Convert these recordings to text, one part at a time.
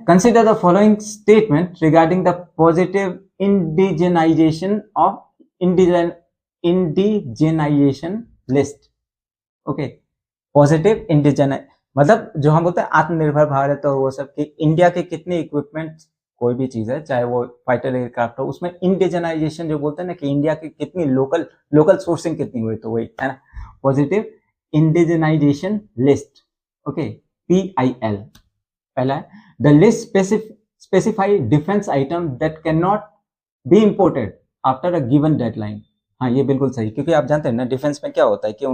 consider the following statement regarding the positive indigenization of indigenization list. Okay, positive indigenous मतलब जो हम बोलते हैं आत्मनिर्भर भारत और वो सब कि इंडिया के कितने इक्विपमेंट, कोई भी चीज है चाहे वो फाइटर एयरक्राफ्ट हो, उसमें इंडिजनाइजेशन जो बोलते हैं ना कि इंडिया की कितनी लोकल सोर्सिंग कितनी हुई, तो वही है ना positive indigenisation list. Okay, PIL पहला है the list specify defence item that can not be imported after a given deadline. हाँ, ये बिल्कुल सही, क्योंकि आप जानते हैं ना डिफेंस में क्या होता है कि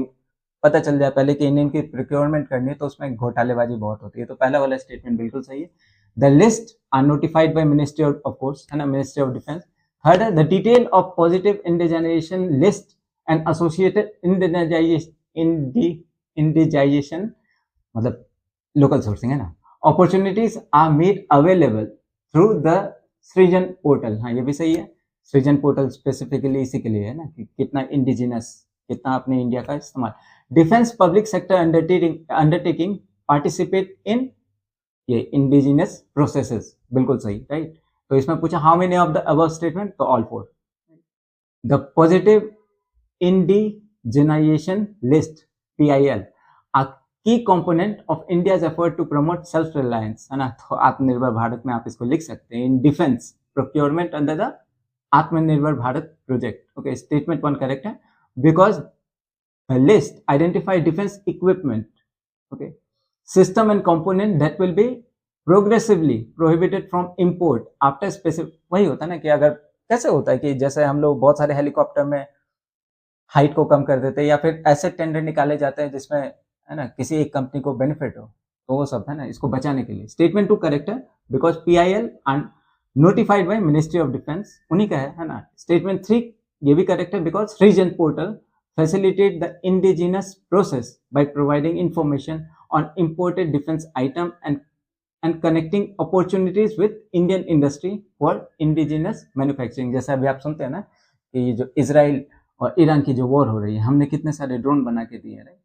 पता चल जाए पहले कि इंडियन की प्रोक्योरमेंट करनी है तो उसमें घोटालेबाजी बहुत होती है. तो पहला वाला स्टेटमेंट बिल्कुल सही है. The list are notified by ministry of course, है ना, मिनिस्ट्री ऑफ डिफेंस. थर्ड है the detail of positive indigenisation list and associated indigenisation मतलब लोकल सोर्सिंग, है ना. Opportunities are made available through the Srijan portal. हाँ, ये भी सही है. सृजन पोर्टल स्पेसिफिकली इसी के लिए है ना कि कितना इंडिजिनस, कितना अपने इंडिया का इस्तेमाल. Defence public sector undertaking participate in ये इंडिजिनस प्रोसेसेस, बिल्कुल सही, राइट. तो इसमें पूछा how many of the above statement, तो all 4. The positive indigenisation list PIL a key component of India's effort to promote self reliance, है ना. तो आत्मनिर्भर भारत में आप इसको लिख सकते हैं in defence procurement under the Atmanirbhar Bharat project. Okay, statement 1 correct है. Because the list identify defense equipment, okay, system and component that will be progressively prohibited from import after specific. वही होता है ना कि अगर कैसे होता है कि जैसे हम लोग बहुत सारे हेलीकॉप्टर में हाइट को कम कर देते हैं या फिर ऐसे टेंडर निकाले जाते हैं जिसमें, है ना, किसी एक कंपनी को बेनिफिट हो, तो वो सब है ना इसको बचाने के लिए. स्टेटमेंट 2 करेक्ट है because PIL and notified by ministry of defence, उन्हीं का है ना. स्टेटमेंट 3 ये भी करेक्ट है because region portal facilitate the indigenous process by providing information on imported defense item and connecting opportunities with Indian industry for indigenous manufacturing. जैसा अभी आप सुनते हैं ना कि ये जो इजराइल और ईरान की जो वॉर हो रही है, हमने कितने सारे ड्रोन बना के दिए, right.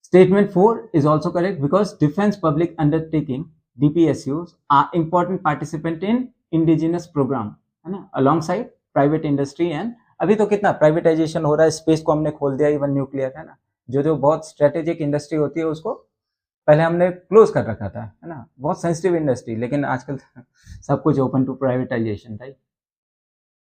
Statement 4 is also correct because defense public undertaking DPSUs are important participant in indigenous program, है ना, alongside private industry. एंड अभी तो कितना प्राइवेटाइजेशन हो रहा है, स्पेस को हमने खोल दिया, इवन न्यूक्लियर, है ना. जो बहुत स्ट्रेटेजिक इंडस्ट्री होती है उसको पहले हमने क्लोज कर रखा था, है ना, बहुत सेंसिटिव इंडस्ट्री, लेकिन आजकल सब कुछ ओपन टू प्राइवेटाइजेशन, राइट.